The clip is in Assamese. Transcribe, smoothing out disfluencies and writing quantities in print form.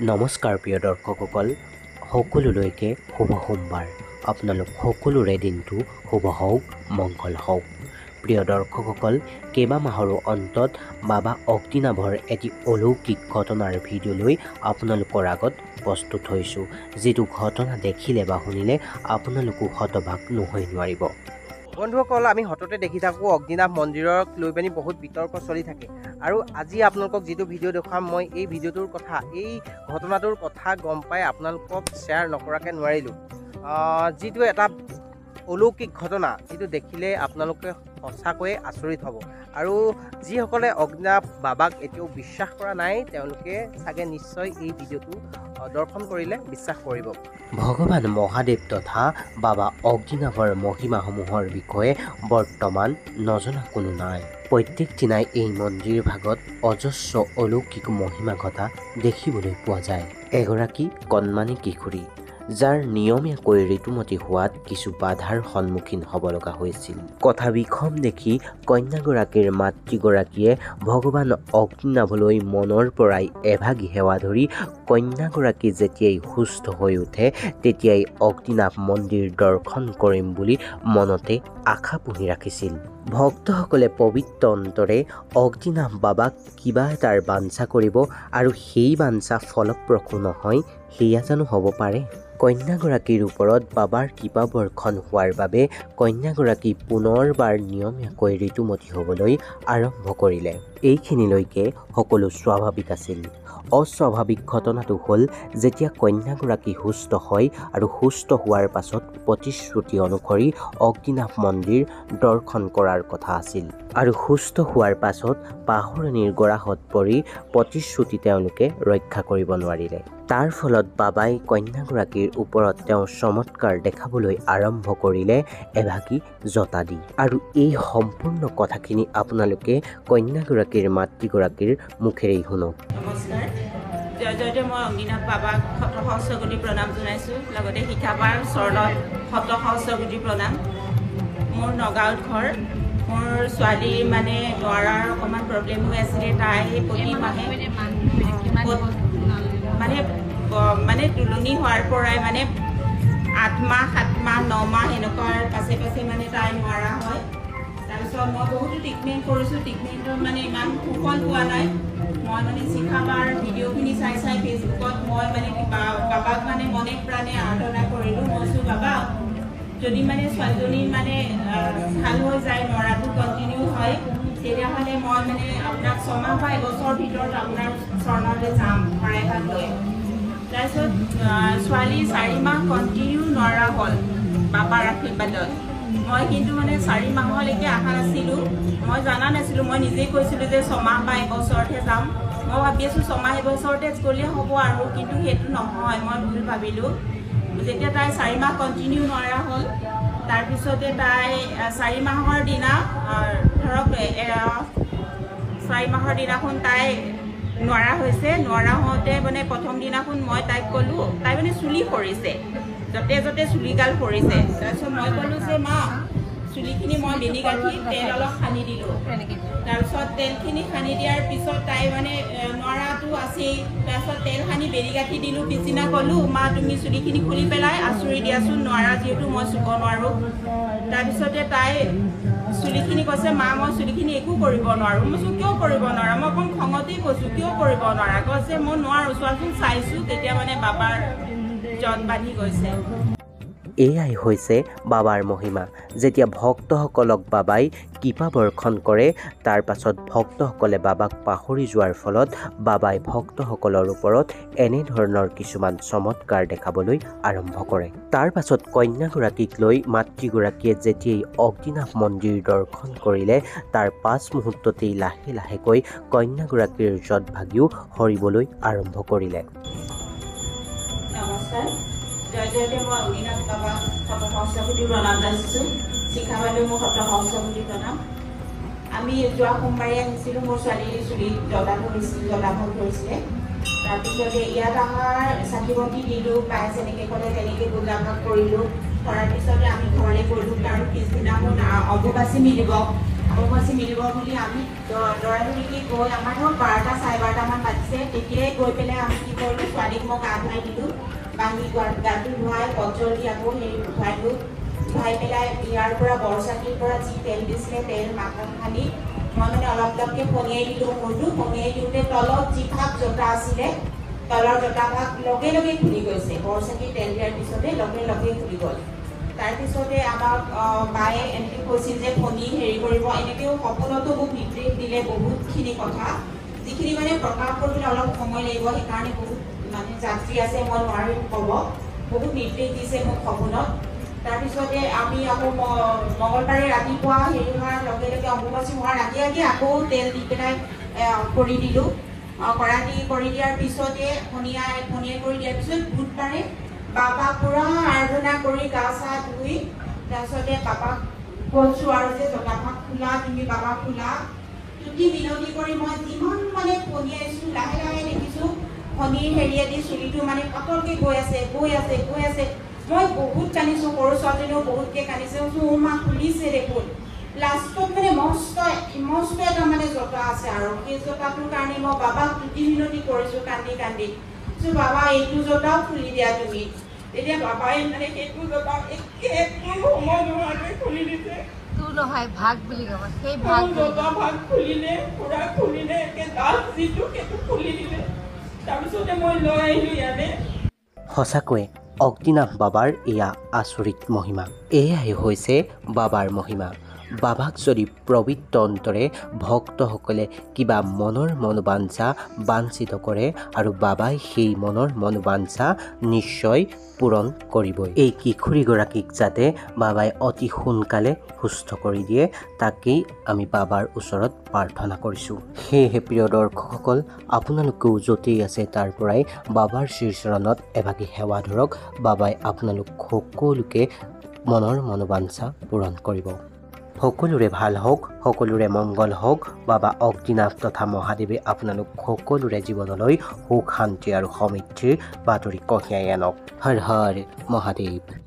নমস্কাৰ প্ৰিয় দৰ্শকসকল, সকলোলৈকে শুভ সোমবাৰ। আপোনালোক সকলোৰে দিনটো শুভ হওক, মংগল হওক। প্ৰিয় দৰ্শকসকল, কেইবা মাহৰো অন্তত বাবা অগ্নিনাভৰ এটি অলৌকিক ঘটনাৰ ভিডিঅ' লৈ আপোনালোকৰ আগত প্ৰস্তুত হৈছোঁ, যিটো ঘটনা দেখিলে বা শুনিলে আপোনালোকো হতবাক নহৈ নোৱাৰিব। বন্ধুসকল, আমি হততে দেখি থাকোঁ অগ্নিনাভ মন্দিৰক লৈ পিনি বহুত বিতৰ্ক চলি থাকে। আৰু আজি আপোনালোকক যিটো ভিডিঅ' দেখুৱাম, মই এই ভিডিঅ'টোৰ কথা, এই ঘটনাটোৰ কথা গম পাই আপোনালোকক শ্বেয়াৰ নকৰাকৈ নোৱাৰিলোঁ। যিটো এটা অলৌকিক ঘটনা, যিটো দেখিলে আপোনালোকে সঁচাকৈয়ে আচৰিত হ'ব। আৰু যিসকলে অগ্নিনাভ বাবাক এতিয়াও বিশ্বাস কৰা নাই, তেওঁলোকে চাগে নিশ্চয় এই ভিডিঅ'টো দৰ্শন কৰিলে বিশ্বাস কৰিব। ভগৱান মহাদেৱ তথা বাবা অগ্নিনাভৰ মহিমাসমূহৰ বিষয়ে বৰ্তমান নজনা কোনো নাই। প্ৰত্যেক দিনাই এই মন্দিৰ ভাগত অজস্ৰ অলৌকিক মহিমা ঘটা দেখিবলৈ পোৱা যায়। এগৰাকী কণমানি কিশোৰী, যাৰ নিয়মীয়াকৈ ঋতুমতী হোৱাত কিছু বাধাৰ সন্মুখীন হ'ব লগা হৈছিল। কথা বিষম দেখি কন্যাগৰাকীৰ মাতৃগৰাকীয়ে ভগৱান অগ্নিনাভলৈ মনৰ পৰাই এভাগি সেৱা ধৰি কন্যাগৰাকী যেতিয়াই সুস্থ হৈ উঠে, তেতিয়াই অগ্নিনাভ মন্দিৰ দৰ্শন কৰিম বুলি মনতে আশা পুহি ৰাখিছিল। ভক্তসকলে পবিত্ৰ অন্তৰে অগ্নিনাভ বাবাক কিবা এটাৰ বাঞ্ছা কৰিব, আৰু সেই বাঞ্ছা ফলপ্ৰসূ নহয়, সেয়া জানো হ'ব পাৰে? কন্যাগৰাকীৰ ওপৰত বাবাৰ কৃপা বৰ্ষণ হোৱাৰ বাবে কন্যাগৰাকী পুনৰবাৰ নিয়মীয়াকৈ ঋতুমতী হ'বলৈ আৰম্ভ কৰিলে। এইখিনিলৈকে সকলো স্বাভাৱিক আছিল। অস্বাভাৱিক ঘটনাটো হ'ল যেতিয়া কন্যাগৰাকী সুস্থ হয় আৰু সুস্থ হোৱাৰ পাছত প্ৰতিশ্ৰুতি অনুসৰি অগ্নিনাভ মন্দিৰ দৰ্শন কৰাৰ কথা আছিল। আৰু সুস্থ হোৱাৰ পাছত পাহৰণিৰ গৰাহত পৰি প্ৰতিশ্ৰুতি তেওঁলোকে ৰক্ষা কৰিব নোৱাৰিলে। তাৰ ফলত বাবাই কন্যাগৰাকীৰ ওপৰত তেওঁ চমৎকাৰ দেখাবলৈ আৰম্ভ কৰিলে এভাগি জতা দি। আৰু এই সম্পূৰ্ণ কথাখিনি আপোনালোকে কন্যাগৰাকীৰ মাতৃগৰাকীৰ মুখেৰেই শুনক। নমস্কাৰ, জয় জয়তে মই অগ্নিনাভ বাবাক শত সহস্ৰকোটি প্ৰণাম জনাইছোঁ। লগতে শিখাবাৰ চৰণত শত সহস্ৰকোটি প্ৰণাম। মোৰ নগাঁৱত ঘৰ। মোৰ ছোৱালীৰ মানে নোৱাৰাৰ অকণমান প্ৰব্লেম হৈ আছিলে। তাই প্ৰতি মাহে মানে তুলনি হোৱাৰ পৰাই মানে 8 মাহ 7 মাহ 9 মাহ এনেকুৱাৰ পাছে পাছে মানে তাই নোৱাৰা হয়। তাৰপিছত মই বহুতো ট্ৰিটমেণ্ট কৰিছোঁ। ট্ৰিটমেণ্টত মানে ইমান সুফল পোৱা নাই। মই মানে শিখাবাৰ ভিডিঅ'খিনি চাই ফেচবুকত মই মানে বাবাক মানে মনে প্ৰাণে আৰাধনা কৰিলোঁ। মই কৈছোঁ, বাবা যদি মানে ছোৱালীজনীৰ মানে ভাল হৈ যায়, নোৱাৰাটো কণ্টিনিউ হয়, তেতিয়াহ'লে মই মানে আপোনাক 6 মাহ বা 1 বছৰৰ ভিতৰত আপোনাৰ চৰণলৈ যাম শৰাই লৈ। তাৰপিছত ছোৱালী 4 মাহ কণ্টিনিউ নোৱাৰা হ'ল বাবাৰ আশীৰ্বাদত। মই কিন্তু মানে 4 মাহলৈকে অহা নাছিলোঁ। মই জনা নাছিলোঁ। মই নিজেই কৈছিলোঁ যে 6 মাহ বা 1 বছৰতহে যাম। মই ভাবি আছোঁ 6 মাহ 1 বছৰতে গ'লে হ'ব, আৰু কিন্তু সেইটো নহয়, মই ভুল ভাবিলোঁ। যেতিয়া তাই 4 মাহ কণ্টিনিউ নোৱাৰা হ'ল, তাৰপিছতে তাই 4 মাহৰ দিনা ধৰক 4 মাহৰ দিনাখন তাই নোৱাৰা হৈছে। নোৱাৰা হওঁতে মানে প্ৰথম দিনাখন মই তাইক ক'লোঁ, তাই মানে চুলি সৰিছে, য'তে য'তে চুলিগাল সৰিছে। তাৰপিছত মই ক'লোঁ যে মা, চুলিখিনি মই বেনি গাঁঠি তেল অলপ সানি দিলোঁ। তাৰপিছত তেলখিনি সানি দিয়াৰ পিছত তাই মানে নোৱাৰাটো আছেই। তাৰপিছত তেল সানি বেনি গাঁঠি দিলোঁ। পিছদিনা ক'লোঁ, মা তুমি চুলিখিনি খুলি পেলাই আঁচুৰি দিয়াচোন, নোৱাৰা যিহেতু মই চুব নোৱাৰোঁ। তাৰপিছতে তাই চুলিখিনি কৈছে, মা মই চুলিখিনি একো কৰিব নোৱাৰোঁ। মই কৈছোঁ, কিয় কৰিব নোৱাৰা? মই অকণ খঙতেই কৈছোঁ, কিয় কৰিব নোৱাৰা? কৈছে, মই নোৱাৰোঁ, চোৱাচোন। চাইছোঁ, তেতিয়া মানে বাবাৰ জত বান্ধি গৈছে। এয়াই হৈছে বাবাৰ মহিমা। যেতিয়া ভক্তসকলক বাবাই কৃপা বৰ্ষণ কৰে, তাৰ পাছত ভক্তসকলে বাবাক পাহৰি যোৱাৰ ফলত বাবাই ভক্তসকলৰ ওপৰত এনেধৰণৰ কিছুমান চমৎকাৰ দেখাবলৈ আৰম্ভ কৰে। তাৰ পাছত কন্যাগৰাকীক লৈ মাতৃগৰাকীয়ে যেতিয়াই অগ্নিনাভ মন্দিৰ দৰ্শন কৰিলে, তাৰ 5 মুহূৰ্ততেই লাহে লাহেকৈ কন্যাগৰাকীৰ যত ভাগিও সৰিবলৈ আৰম্ভ কৰিলে। নমস্কাৰ, জয় জয়তে মই অগ্নিনাভ বাবাক শত সহস্ৰকোটি প্ৰণাম জনাইছোঁ। শিখাবালৈ মোৰ শত সহস্ৰকোটি প্ৰণাম। আমি যোৱা সোমবাৰে আহিছিলোঁ। মোৰ ছোৱালীৰ চুলিত জলাভোগ হৈছিলে। তাৰপিছতে ইয়াত আমাৰ চাকি বন্তি দিলোঁ। পাই যেনেকৈ ক'লে তেনেকৈ পূজা ভাগ কৰিলোঁ। কৰাৰ পিছতে আমি ঘৰলৈ গ'লোঁ, কাৰণ পিছদিনাখন অম্বুবাচী মিলিব। অম্বুবাচী মিলিব বুলি আমি দৌৰা দৌৰিকৈ গৈ আমাৰ ধৰক 12টা 12:30মান বাজিছে। তেতিয়াই গৈ পেলাই আমি কি কৰিলোঁ, ছোৱালী মই গা ধুৱাই দিলোঁ, বান্ধি গাটো ধুৱাই কজল দি আকৌ হেৰি ধুৱাই পেলাই ইয়াৰ পৰা বৰচাকিৰ পৰা যি তেল দিছিলে তেল মাথাত সানি মই মানে অলপ অলপকৈ পনিয়াই দিলোঁ মূৰটো। পনিয়াই দিওঁতে তলত যি ভাগ জোতা আছিলে তলৰ জোতা ভাগ লগে লগে খুলি গৈছে। বৰচাকি তেল দিয়াৰ পিছতে লগে লগে খুলি গ'ল। তাৰপিছতে আমাক বায়ে এনেকৈ কৈছিল যে ফণী হেৰি কৰিব, এনেকৈও সপোনতো মোক নিৰ্দেশ দিলে বহুতখিনি কথা, যিখিনি মানে প্ৰকাশ কৰিবলৈ অলপ সময় লাগিব, সেইকাৰণে বহুত মানে যাত্ৰী আছে মই নোৱাৰিম ক'ব, বহুত নিৰ্দেশ দিছে মোক সপোনত। তাৰপিছতে আমি আকৌ মঙলবাৰে ৰাতিপুৱা হেৰি হোৱাৰ লগে লগে অম্বুবাচী হোৱাৰ আগে আগে আকৌ তেল দি পেলাই কৰি দিলোঁ। কৰি দিয়াৰ পিছতে ফণিয়াই কৰি দিয়াৰ পিছত বুধবাৰে বাবাক পূৰা আৰাধনা কৰি গা চা ধুই তাৰপিছতে বাবাক কৈছোঁ আৰু যে জোতাভাগ খোলা, তুমি বাবাক খোলা, তুতি বিনতি কৰি মই যিমান মানে ফণিয়াইছোঁ লাহে লাহে দেখিছোঁ ফণিৰ হেৰিয়েদি চুলিটো মানে পাতলকৈ গৈ আছে। মই বহুত কান্দিছোঁ, সৰু ছোৱালীজনীও বহুতকৈ কান্দিছে। মোৰ মা খুলিছে দেখোন। লাষ্টত মানে মস্ত এটা মানে জোতা আছে আৰু সেই জোতাটোৰ কাৰণে মই বাবাক তুতি বিনতি কৰিছোঁ কান্দি কান্দি। বাবা এইটো জোতাও খুলি দিয়া তুমি। তেতিয়া বাবাই মানে সেইটো জোতা একো সময় নোহোৱাকৈ খুলি দিছে। নহয় ভাগ বুলি ক'ব, সেই ভাগ জোতা ভাগ খুলিলে, পুৰা খুলিলে, একে দাঁত যিটো সেইটো খুলি দিলে। তাৰপিছতে মই লৈ আহিলোঁ ইয়াতে। সঁচাকৈ অগ্নিনাভ বাবাৰ এয়া আচৰিত মহিমা। এয়াই হৈছে বাবাৰ মহিমা। বাবাক যদি পবিত্ৰ অন্তৰে ভক্তসকলে কিবা মনৰ মনোবাঞ্ছা বাঞ্ছিত কৰে আৰু বাবাই সেই মনৰ মনোবাঞ্ছা নিশ্চয় পূৰণ কৰিবই। এই কিশোৰীগৰাকীক যাতে বাবাই অতি সোনকালে সুস্থ কৰি দিয়ে, তাকেই আমি বাবাৰ ওচৰত প্ৰাৰ্থনা কৰিছোঁ। সেয়েহে প্ৰিয় দৰ্শকসকল, আপোনালোকেও য'তেই আছে তাৰ পৰাই বাবাৰ শ্ৰীচৰণত এভাগি সেৱা ধৰক। বাবাই আপোনালোক সকলোকে মনৰ মনোবাঞ্ছা পূৰণ কৰিব। সকলোৰে ভাল হওক, সকলোৰে মংগল হওক। বাবা অগ্নিনাভ তথা মহাদেৱে আপোনালোক সকলোৰে জীৱনলৈ সুখ শান্তি আৰু সমৃদ্ধিৰ বাতৰি কঢ়িয়াই আনক। হৰ হৰ মহাদেৱ।